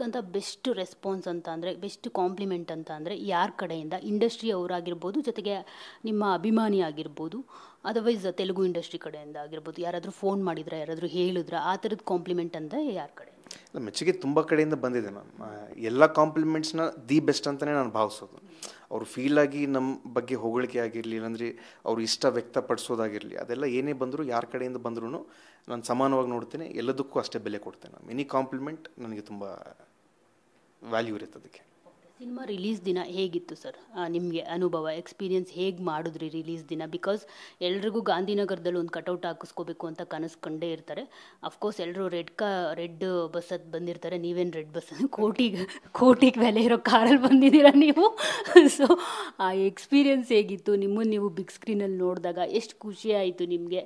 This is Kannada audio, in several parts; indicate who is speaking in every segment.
Speaker 1: ಸಿಕ್ಕಂಥ ಬೆಸ್ಟ್ ರೆಸ್ಪಾನ್ಸ್ ಅಂತ ಅಂದರೆ, ಬೆಸ್ಟ್ ಕಾಂಪ್ಲಿಮೆಂಟ್ ಅಂತ ಅಂದರೆ ಯಾರ ಕಡೆಯಿಂದ? ಇಂಡಸ್ಟ್ರಿ ಅವರಾಗಿರ್ಬೋದು, ಜೊತೆಗೆ ನಿಮ್ಮ ಅಭಿಮಾನಿ ಆಗಿರ್ಬೋದು, ಅದರ್ವೈಸ್ ತೆಲುಗು ಇಂಡಸ್ಟ್ರಿ ಕಡೆಯಿಂದ ಆಗಿರ್ಬೋದು. ಯಾರಾದರೂ ಫೋನ್ ಮಾಡಿದ್ರೆ, ಯಾರಾದರೂ ಹೇಳಿದ್ರೆ, ಆ ಥರದ ಕಾಂಪ್ಲಿಮೆಂಟ್ ಅಂತ ಯಾರ ಕಡೆ?
Speaker 2: ಮೆಚ್ಚುಗೆ ತುಂಬ ಕಡೆಯಿಂದ ಬಂದಿದೆ ಮ್ಯಾಮ್. ಎಲ್ಲ ಕಾಂಪ್ಲಿಮೆಂಟ್ಸ್ನ ದಿ ಬೆಸ್ಟ್ ಅಂತಲೇ ನಾನು ಭಾವಿಸೋದು. ಅವರು ಫೀಲಾಗಿ ನಮ್ಮ ಬಗ್ಗೆ ಹೊಗಳಿಕೆ ಆಗಿರಲಿ, ಇಲ್ಲಾಂದರೆ ಅವರು ಇಷ್ಟ ವ್ಯಕ್ತಪಡಿಸೋದಾಗಿರಲಿ, ಅದೆಲ್ಲ ಏನೇ ಬಂದರೂ, ಯಾರ ಕಡೆಯಿಂದ ಬಂದ್ರೂ ನಾನು ಸಮಾನವಾಗಿ ನೋಡ್ತೇನೆ. ಎಲ್ಲದಕ್ಕೂ ಅಷ್ಟೇ ಬೆಲೆ ಕೊಡ್ತೇನೆ. ಎನಿ ಕಾಂಪ್ಲಿಮೆಂಟ್ ನನಗೆ ತುಂಬ ವ್ಯಾಲ್ಯೂ ಇರುತ್ತೆ ಅದಕ್ಕೆ.
Speaker 1: ಸಿನಿಮಾ ರಿಲೀಸ್ ದಿನ ಹೇಗಿತ್ತು ಸರ್ ನಿಮಗೆ ಅನುಭವ, ಎಕ್ಸ್ಪೀರಿಯನ್ಸ್ ಹೇಗೆ ಮಾಡಿದ್ರಿ ರಿಲೀಸ್ ದಿನ? ಬಿಕಾಸ್ ಎಲ್ರಿಗೂ ಗಾಂಧಿನಗರದಲ್ಲಿ ಒಂದು ಕಟೌಟ್ ಹಾಕಿಸ್ಕೋಬೇಕು ಅಂತ ಕನಸು ಕಂಡೇ ಇರ್ತಾರೆ. ಅಫ್ಕೋರ್ಸ್ ಎಲ್ಲರೂ ರೆಡ್ ಬಸ್ಸಲ್ಲಿ ಬಂದಿರ್ತಾರೆ, ನೀವೇನು ರೆಡ್ ಬಸ್ ಕೋಟಿಗೆ ಬೆಲೆ ಇರೋ ಕಾರಲ್ಲಿ ಬಂದಿದ್ದೀರಾ ನೀವು. ಸೊ ಆ ಎಕ್ಸ್ಪೀರಿಯನ್ಸ್ ಹೇಗಿತ್ತು? ನಿಮ್ಮನ್ನು ನೀವು ಬಿಗ್ ಸ್ಕ್ರೀನಲ್ಲಿ ನೋಡಿದಾಗ ಎಷ್ಟು ಖುಷಿ ಆಯಿತು ನಿಮಗೆ?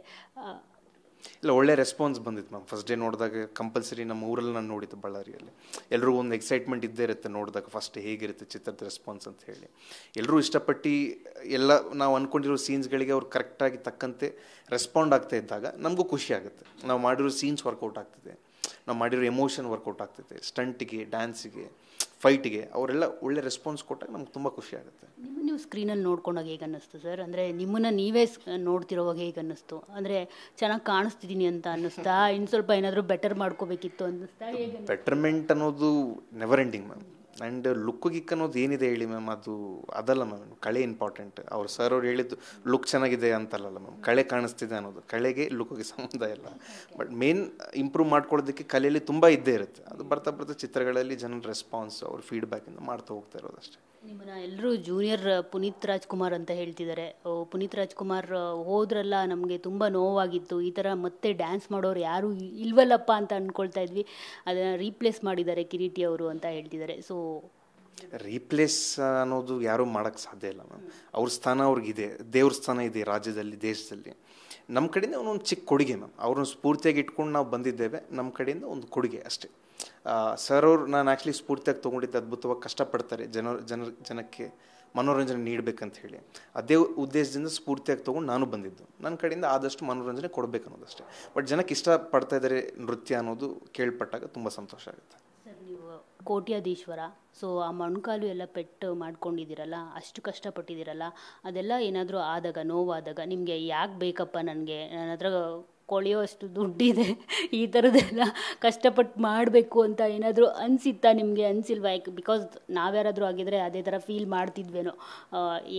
Speaker 2: ಇಲ್ಲ, ಒಳ್ಳೆ ರೆಸ್ಪಾನ್ಸ್ ಬಂದಿತ್ತು ಮ್ಯಾಮ್. ಫಸ್ಟ್ ಡೇ ನೋಡಿದಾಗ ಕಂಪಲ್ಸರಿ ನಮ್ಮ ಊರಲ್ಲಿ ನಾನು ನೋಡಿದ್ದು ಬಳ್ಳಾರಿಯಲ್ಲಿ. ಎಲ್ಲರೂ ಒಂದು ಎಕ್ಸೈಟ್ಮೆಂಟ್ ಇದ್ದೇ ಇರುತ್ತೆ ನೋಡಿದಾಗ, ಫಸ್ಟ್ ಹೇಗಿರುತ್ತೆ ಚಿತ್ರದ ರೆಸ್ಪಾನ್ಸ್ ಅಂತ ಹೇಳಿ. ಎಲ್ಲರೂ ಇಷ್ಟಪಟ್ಟು ಎಲ್ಲ ನಾವು ಅಂದ್ಕೊಂಡಿರೋ ಸೀನ್ಸ್ಗಳಿಗೆ ಅವ್ರು ಕರೆಕ್ಟಾಗಿ ತಕ್ಕಂತೆ ರೆಸ್ಪಾಂಡ್ ಆಗ್ತಾ ಇದ್ದಾಗ ನಮಗೂ ಖುಷಿ ಆಗುತ್ತೆ. ನಾವು ಮಾಡಿರೋ ಸೀನ್ಸ್ ವರ್ಕೌಟ್ ಆಗ್ತಿದೆ, ನಾವು ಮಾಡಿರೋ ಎಮೋಷನ್ ವರ್ಕೌಟ್ ಆಗ್ತಿದೆ, ಸ್ಟಂಟಿಗೆ, ಡ್ಯಾನ್ಸಿಗೆ, ಫೈಟಿಗೆ ಅವರೆಲ್ಲ ಒಳ್ಳೆ ರೆಸ್ಪಾನ್ಸ್ ಕೊಟ್ಟಾಗ ನಮ್ಗೆ ತುಂಬ ಖುಷಿ ಆಗುತ್ತೆ.
Speaker 1: ನೀವು ಸ್ಕ್ರೀನಲ್ಲಿ ನೋಡ್ಕೊಂಡಾಗ ಹೇಗೆ ಅನ್ನಿಸ್ತು ಸರ್? ಅಂದರೆ ನಿಮ್ಮನ್ನು ನೀವೇ ನೋಡ್ತಿರೋವಾಗ ಹೇಗೆ ಅನ್ನಿಸ್ತು? ಅಂದರೆ ಚೆನ್ನಾಗಿ ಕಾಣಿಸ್ತಿದ್ದೀನಿ ಅಂತ ಅನ್ನಿಸ್ತಾ? ಇನ್ನು ಸ್ವಲ್ಪ ಏನಾದರೂ ಬೆಟರ್ ಮಾಡ್ಕೋಬೇಕಿತ್ತು ಅನ್ನಿಸ್ತಾ? ಹೇಗೆ?
Speaker 2: ಬೆಟರ್ಮೆಂಟ್ ಅನ್ನೋದು never ending ma'am. And look ಗಿಕ್ ಅನ್ನೋದು ಏನಿದೆ ಹೇಳಿ ಮ್ಯಾಮ್, ಅದಲ್ಲ ಮ್ಯಾಮ್. ಕಳೆ ಇಂಪಾರ್ಟೆಂಟ್. ಅವ್ರು ಸರ್ ಅವ್ರು ಹೇಳಿದ್ದು ಲುಕ್ ಚೆನ್ನಾಗಿದೆ ಅಂತಲ್ಲ ಮ್ಯಾಮ್, ಕಳೆ ಕಾಣಿಸ್ತಿದೆ ಅನ್ನೋದು. ಕಳೆಗೆ ಲುಕ್ಗೆ ಸಂಬಂಧ ಇಲ್ಲ. ಬಟ್ ಮೇನ್ ಇಂಪ್ರೂವ್ ಮಾಡ್ಕೊಳ್ಳೋದಕ್ಕೆ ಕಲೆಯಲ್ಲಿ ತುಂಬ ಇದ್ದೇ ಇರುತ್ತೆ. ಅದು ಬರ್ತಾ ಬರ್ತಾ ಚಿತ್ರಗಳಲ್ಲಿ ಜನರ ರೆಸ್ಪಾನ್ಸ್, ಅವ್ರ ಫೀಡ್ಬ್ಯಾಕಿಂದ ಮಾಡ್ತಾ ಹೋಗ್ತಾ ಇರೋದು ಅಷ್ಟೇ.
Speaker 1: ನಿಮ್ಮನ್ನ ಎಲ್ಲರೂ ಜೂನಿಯರ್ ಪುನೀತ್ ರಾಜ್ಕುಮಾರ್ ಅಂತ ಹೇಳ್ತಿದ್ದಾರೆ. ಪುನೀತ್ ರಾಜ್ಕುಮಾರ್ ಹೋದ್ರಲ್ಲ, ನಮಗೆ ತುಂಬ ನೋವಾಗಿತ್ತು. ಈ ಥರ ಮತ್ತೆ ಡ್ಯಾನ್ಸ್ ಮಾಡೋರು ಯಾರೂ ಇಲ್ವಲ್ಲಪ್ಪ ಅಂತ ಅಂದ್ಕೊಳ್ತಾ ಇದ್ವಿ. ಅದನ್ನು ರೀಪ್ಲೇಸ್ ಮಾಡಿದ್ದಾರೆ ಕಿರೀಟಿ ಅವರು ಅಂತ ಹೇಳ್ತಿದ್ದಾರೆ. ಸೊ
Speaker 2: ರೀಪ್ಲೇಸ್ ಅನ್ನೋದು ಯಾರೂ ಮಾಡೋಕ್ಕೆ ಸಾಧ್ಯ ಇಲ್ಲ ಮ್ಯಾಮ್. ಅವ್ರ ಸ್ಥಾನ ಅವ್ರಿಗಿದೆ, ದೇವ್ರ ಸ್ಥಾನ ಇದೆ ರಾಜ್ಯದಲ್ಲಿ, ದೇಶದಲ್ಲಿ. ನಮ್ಮ ಕಡೆಯಿಂದ ಒಂದೊಂದು ಚಿಕ್ಕ ಕೊಡುಗೆ ಮ್ಯಾಮ್. ಅವ್ರನ್ನ ಸ್ಫೂರ್ತಿಯಾಗಿ ಇಟ್ಕೊಂಡು ನಾವು ಬಂದಿದ್ದೇವೆ. ನಮ್ಮ ಕಡೆಯಿಂದ ಒಂದು ಕೊಡುಗೆ ಅಷ್ಟೇ. ಸರ್ ಅವರು ನಾನು ಆ್ಯಕ್ಚುಲಿ ಸ್ಫೂರ್ತಿಯಾಗಿ ತೊಗೊಂಡಿದ್ದು, ಅದ್ಭುತವಾಗಿ ಕಷ್ಟಪಡ್ತಾರೆ ಜನಕ್ಕೆ ಮನೋರಂಜನೆ ನೀಡಬೇಕಂತ ಹೇಳಿ. ಅದೇ ಉದ್ದೇಶದಿಂದ ಸ್ಫೂರ್ತಿಯಾಗಿ ತೊಗೊಂಡು ನಾನು ಬಂದಿದ್ದು. ನನ್ನ ಕಡೆಯಿಂದ ಆದಷ್ಟು ಮನೋರಂಜನೆ ಕೊಡಬೇಕು ಅನ್ನೋದಷ್ಟೇ. ಬಟ್ ಜನಕ್ಕೆ ಇಷ್ಟಪಡ್ತಾ ಇದ್ದಾರೆ ನೃತ್ಯ ಅನ್ನೋದು ಕೇಳ್ಪಟ್ಟಾಗ ತುಂಬ ಸಂತೋಷ ಆಗುತ್ತೆ.
Speaker 1: ಸರ್, ನೀವು ಕೋಟ್ಯಾಧೀಶ್ವರ, ಸೊ ಆ ಮೊಣಕಾಲು ಎಲ್ಲ ಪೆಟ್ಟು ಮಾಡ್ಕೊಂಡಿದ್ದೀರಲ್ಲ, ಅಷ್ಟು ಕಷ್ಟಪಟ್ಟಿದ್ದೀರಲ್ಲ, ಅದೆಲ್ಲ ಏನಾದರೂ ಆದಾಗ, ನೋವಾದಾಗ ನಿಮಗೆ ಯಾಕೆ ಬೇಕಪ್ಪ, ನನ್ನ ಹತ್ರ ಕೊಳೆಯೋ ಅಷ್ಟು ದುಡ್ಡಿದೆ, ಈ ಥರದ್ದೆಲ್ಲ ಕಷ್ಟಪಟ್ಟು ಮಾಡಬೇಕು ಅಂತ ಏನಾದರೂ ಅನಿಸಿತ್ತಾ ನಿಮಗೆ? ಅನಿಸಿಲ್ವಾ? ಬಿಕಾಸ್ ನಾವ್ಯಾರಾದರೂ ಆಗಿದ್ರೆ ಅದೇ ಥರ ಫೀಲ್ ಮಾಡ್ತಿದ್ವೇನೋ,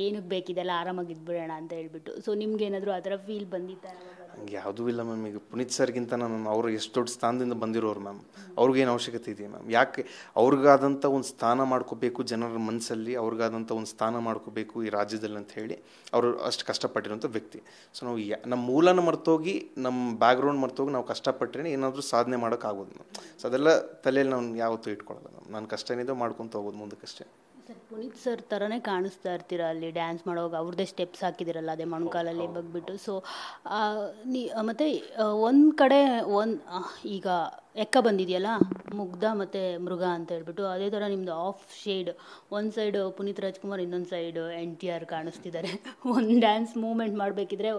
Speaker 1: ಏನಕ್ಕೆ ಬೇಕಿದೆಲ್ಲ, ಆರಾಮಾಗಿದ್ಬಿಡೋಣ ಅಂತ ಹೇಳ್ಬಿಟ್ಟು. ಸೊ ನಿಮ್ಗೆ ಏನಾದರೂ ಆ ಥರ ಫೀಲ್ ಬಂದಿತ್ತಾ?
Speaker 2: ಹಂಗೆ ಯಾವುದೂ ಇಲ್ಲ ಮ್ಯಾಮ್. ಈಗ ಪುನೀತ್ ಸರ್ಗಿಂತ ಮ್ಯಾಮ್ ಅವರು ಎಷ್ಟು ದೊಡ್ಡ ಸ್ಥಾನದಿಂದ ಬಂದಿರೋರು ಮ್ಯಾಮ್. ಅವ್ರಿಗೇನು ಅವಶ್ಯಕತೆ ಇದೆಯಾ ಮ್ಯಾಮ್? ಯಾಕೆ ಅವ್ರಿಗಾದಂಥ ಒಂದು ಸ್ಥಾನ ಮಾಡ್ಕೋಬೇಕು ಜನರ ಮನಸ್ಸಲ್ಲಿ, ಅವ್ರಿಗಾದಂಥ ಒಂದು ಸ್ಥಾನ ಮಾಡ್ಕೋಬೇಕು ಈ ರಾಜ್ಯದಲ್ಲಿ ಅಂತ ಹೇಳಿ ಅವರು ಅಷ್ಟು ಕಷ್ಟಪಟ್ಟಿರೋಂಥ ವ್ಯಕ್ತಿ. ಸೊ ನಾವು ನಮ್ಮ ಮೂಲನ ಮರ್ತೋಗಿ, ನಮ್ಮ ಬ್ಯಾಕ್ಗ್ರೌಂಡ್ ಮರ್ತೋಗಿ ನಾವು ಕಷ್ಟಪಟ್ಟರೆ ಏನಾದರೂ ಸಾಧನೆ ಮಾಡೋಕ್ಕಾಗೋದು ಮ್ಯಾಮ್. ಸೊ ಅದೆಲ್ಲ ತಲೆಯಲ್ಲಿ ನಾವು ಯಾವತ್ತೂ ಇಟ್ಕೊಳ್ಳೋದು ಮ್ಯಾಮ್. ನಾನು ಕಷ್ಟ ಏನಿದೆ ಮಾಡ್ಕೊತ ಹೋಗೋದು ಮುಂದಕ್ಕಷ್ಟೇ.
Speaker 1: ಸರ್, ಪುನೀತ್ ಸರ್ ಥರನೇ ಕಾಣಿಸ್ತಾ ಇರ್ತೀರ ಅಲ್ಲಿ ಡ್ಯಾನ್ಸ್ ಮಾಡುವಾಗ. ಅವ್ರದ್ದೇ ಸ್ಟೆಪ್ಸ್ ಹಾಕಿದಿರಲ್ಲ ಅದೇ ಮೊಣಕಾಲಲ್ಲಿ ಬಗ್ಬಿಟ್ಟು. ಸೊ ಮತ್ತು ಒಂದು ಕಡೆ ಈಗ ಎಕ್ಕ ಬಂದಿದೆಯಲ್ಲ, ಮುಗ್ಧ ಮತ್ತು ಮೃಗ ಅಂತ ಹೇಳ್ಬಿಟ್ಟು, ಅದೇ ಥರ ನಿಮ್ಮದು ಆಫ್ ಶೇಡ್, ಒಂದು ಸೈಡ್ ಪುನೀತ್ ರಾಜ್ಕುಮಾರ್, ಇನ್ನೊಂದು ಸೈಡ್ NTR ಕಾಣಿಸ್ತಿದ್ದಾರೆ. ಒಂದು ಡ್ಯಾನ್ಸ್ ಮೂವ್ಮೆಂಟ್ ಮಾಡಬೇಕಿದ್ರೆ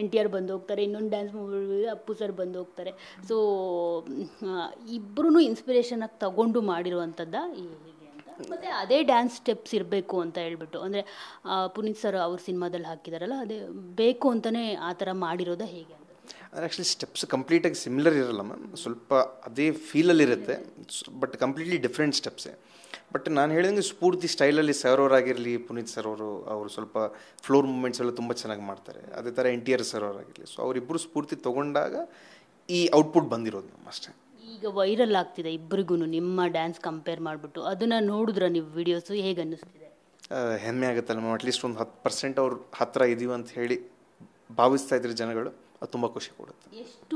Speaker 1: NTR ಬಂದು ಹೋಗ್ತಾರೆ, ಇನ್ನೊಂದು ಡ್ಯಾನ್ಸ್ ಮೂವ್ಮೆಂಟ್ ಅಪ್ಪು ಸರ್ ಬಂದು ಹೋಗ್ತಾರೆ. ಸೊ ಇಬ್ಬರೂ ಇನ್ಸ್ಪಿರೇಷನಾಗಿ ತಗೊಂಡು ಮಾಡಿರುವಂಥದ್ದು ಹೇಗೆ ಅಂತ, ಮತ್ತು ಅದೇ ಡ್ಯಾನ್ಸ್ ಸ್ಟೆಪ್ಸ್ ಇರಬೇಕು ಅಂತ ಹೇಳ್ಬಿಟ್ಟು, ಅಂದರೆ ಪುನೀತ್ ಸರ್ ಅವ್ರ ಸಿನಿಮಾದಲ್ಲಿ ಹಾಕಿದಾರಲ್ಲ, ಅದೇ ಬೇಕು ಅಂತಲೇ ಆ ಥರ ಮಾಡಿರೋದು ಹೇಗೆ ಅಂತ?
Speaker 2: ಅದು ಆ್ಯಕ್ಚುಲಿ ಸ್ಟೆಪ್ಸ್ ಕಂಪ್ಲೀಟಾಗಿ ಸಿಮಿಲರ್ ಇರಲ್ಲ ಮ್ಯಾಮ್. ಸ್ವಲ್ಪ ಅದೇ ಫೀಲಲ್ಲಿರುತ್ತೆ, ಬಟ್ ಕಂಪ್ಲೀಟ್ಲಿ ಡಿಫ್ರೆಂಟ್ ಸ್ಟೆಪ್ಸೇ. ಬಟ್ ನಾನು ಹೇಳಿದಂಗೆ ಸ್ಫೂರ್ತಿ ಸ್ಟೈಲಲ್ಲಿ ಸರ್ ಅವರಾಗಿರಲಿ, ಪುನೀತ್ ಸರ್ ಅವರು ಸ್ವಲ್ಪ ಫ್ಲೋರ್ ಮೂಮೆಂಟ್ಸ್ ಎಲ್ಲ ತುಂಬ ಚೆನ್ನಾಗಿ ಮಾಡ್ತಾರೆ. ಅದೇ ಥರ NTR ಸರ್ ಅವರಾಗಿರಲಿ. ಸೊ ಅವರಿಬ್ಬರು ಸ್ಫೂರ್ತಿ ತೊಗೊಂಡಾಗ ಈ ಔಟ್ಪುಟ್ ಬಂದಿರೋದು ಮ್ಯಾಮ್ ಅಷ್ಟೇ.
Speaker 1: ಈಗ ವೈರಲ್ ಆಗ್ತಿದೆ ಇಬ್ಬರಿಗೂ ನಿಮ್ಮ ಡ್ಯಾನ್ಸ್ ಕಂಪೇರ್ ಮಾಡಿಬಿಟ್ಟು, ಅದನ್ನು ನೋಡಿದ್ರೆ ನೀವು ವಿಡಿಯೋಸು ಹೇಗೆ ಅನ್ನಿಸ್ತಿದೆ?
Speaker 2: ಹೆಮ್ಮೆ ಆಗುತ್ತಲ್ಲ ಮ್ಯಾಮ್. ಅಟ್ಲೀಸ್ಟ್ ಒಂದು 10% ಅವ್ರ ಹತ್ತಿರ ಇದೀವಿ ಅಂತ ಹೇಳಿ ಭಾವಿಸ್ತಾ ಇದ್ರೆ ಜನಗಳು, ಅದು ತುಂಬ ಖುಷಿ ಕೊಡುತ್ತೆ.
Speaker 1: ಎಷ್ಟು